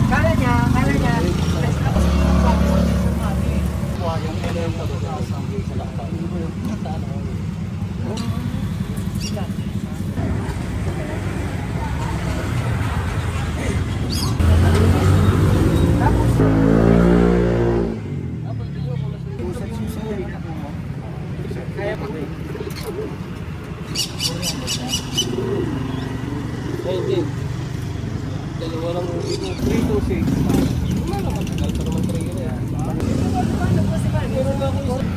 Kala niya. Dalawa lang yung 326. Wala naman, tagal pa naman 3 yun eh. Meron lang ako isa.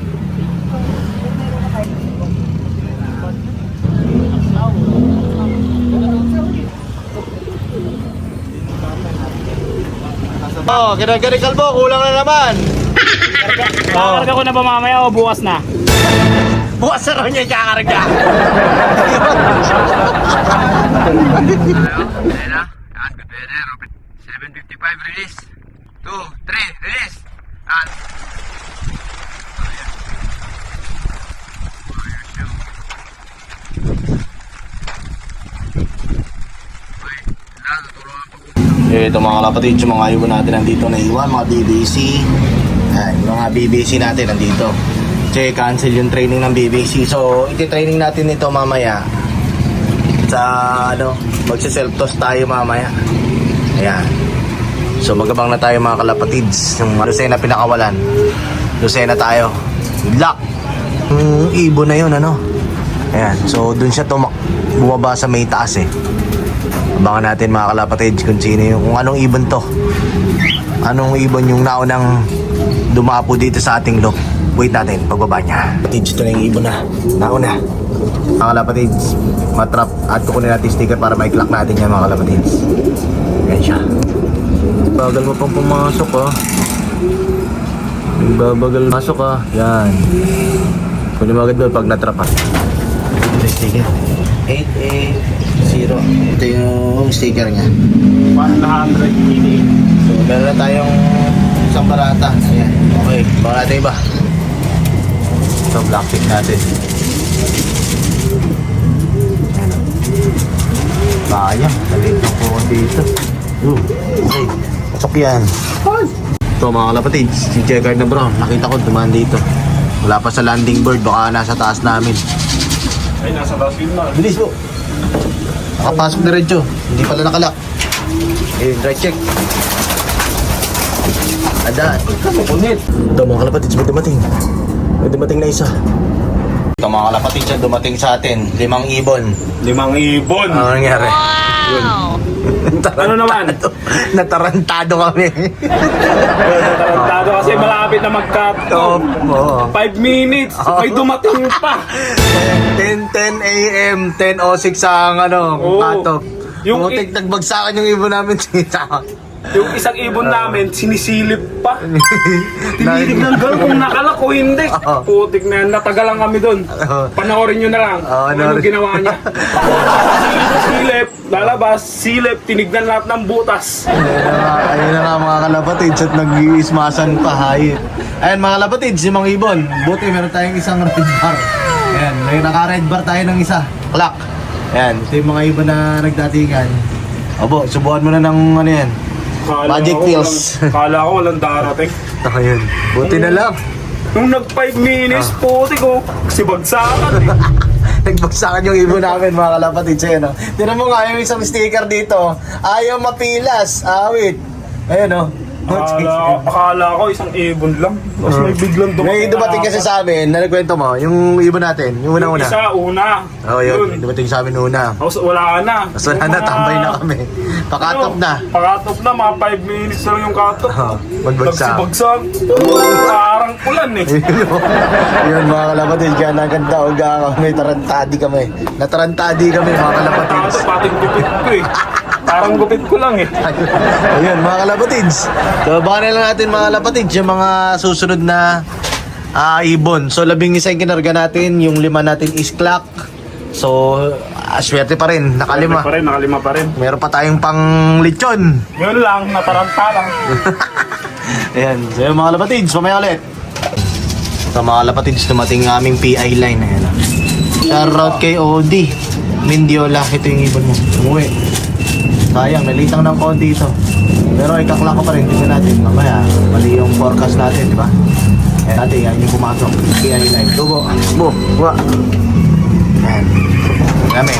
Oh, kinagari kalbo, kulang na naman. Kakarga ko na ba mamaya o bukas na? Bukas na raw niya kakarga. Ayan na. Yan, good weather. 7:55 release. 2, 3, release. Yan. Ito mga kapatid, yung mga ibon natin nandito na iwan, mga BBC. Ayan, yung mga BBC natin nandito. Kasi cancel yung training ng BBC. So, iti-training natin ito mamaya. Sa magsi-self-toss tayo mamaya. Ayan. So, magabang na tayo mga kalapatids. Yung Lucena pinakawalan. Lucena tayo. Good luck! Yung ibon na yun, Ayan. So, dun siya bumaba sa may taas eh. Abangan natin mga kalapatids kung sino kung anong ibon to. Anong ibon yung naunang dumapo dito sa ating loop. Wait natin, pagbaba niya. Kalapatids, ito na yung ibon na. Nauna. Mga kalapatids, matrap. At kukunin natin sticker para ma-clock natin yan mga kalapatids. Yan siya. Bagal mo pang pumasok Bagal masok Yan. Kunin mo agad doon pag natrap Ito yung sticker. 8A0. Ito yung sticker niya. 188. So, meron na tayong isang barata. Ayan. Okay, baka natin iba. Ito, blackpick natin. Sayang, nalit lang po dito. Okay, pasok yan. Ito mga kalapatids, si checkered na brown. Nakita ko dumaan dito. Wala pa sa landing bird, baka nasa taas namin. Ay, nasa taas yun na. Bilis po. Nakapasok na rin hindi pala nakalak. Right check. Ada. Ito mga kalapatids, may dumating. May dumating na isa. Ito mga kalapatids, dumating sa atin. 5 ibon. 5 ibon! Ano nangyari? Wow! Ano naman? Natarantado kami. Natarantado kasi malapit na mag-cut. 5 minutes, may dumating pa. 10 a.m. 10:06 ang cut-off. Yung Putik, nagbagsakan yung ibon namin. Yung isang ibon namin, sinisilip pa. Tinitignan doon kung nakalak o hindi. Putik na yan, natagalan kami doon. Panoorin nyo na lang kung anong ginawa niya. Silip, lalabas, silip, tinignan lahat ng butas. Ayun na nga mga kalapatids at nag-iismasan pa hayit. Ayan mga kalapatids, yung mga ibon. Buti meron tayong isang red bar. Ayan, may naka-red bar tayo ng isa. Clock. Ayan, ito yung mga ibon na nagdatingan. Obo, subukan mo na ng yan. Magic pills. Kala ko walang darating. Ito yun. Buti na lang. Nung nag 5 minutes, putik ko. Kasi bagsakan eh. Nagbagsakan yung ibon namin mga kalapatids. Ayan, tinan mo nga yung isang sticker dito. Ayaw mapilas. Awit. Ayan Akala ko isang ibon lang. Tapos may biglang dumating. May dumating kasi sa amin, na nagkwento mo, yung ibon natin, yung unang-una. Yung isa, una. Oo, yun. Dumating sa amin una. Tapos wala na. Tapos wala na, tambay na kami. Pakatop na. Pakatop na, mga 5 minutes lang yung katop. Magbagsak. Nagsibagsak. Parang ulan eh. Yun mga kalapatids, kaya naganda kami, tarantadi kami. Natarantadi kami mga kalapatids. Pating pipit ko eh. Parang gupit ko lang eh. Ayun, mga kalapatids. So, baka na lang natin mga kalapatids yung mga susunod na ibon. So, 11 yung kinarga natin. Yung 5 natin is clock. So, swerte pa rin. Nakalima. Nakalima pa rin. Meron pa tayong pang lechon. Yun lang, nataranta lang. Ayan. So, yung mga kalapatids, mamaya ulit. So, mga kalapatids, dumating ang aming PI line. Ayan. Shoutout kay OD Mendiola. Ito yung ibon mo. Umuwi. Sayang, nalitang ng konti ito. Pero ikakla ko pa rin. Tingnan natin. Mamaya, mali yung forecast natin, di ba? Ayan natin, yan yung pumasok. PI line. Tubo. Bo. Buwa. Ayan. Dami.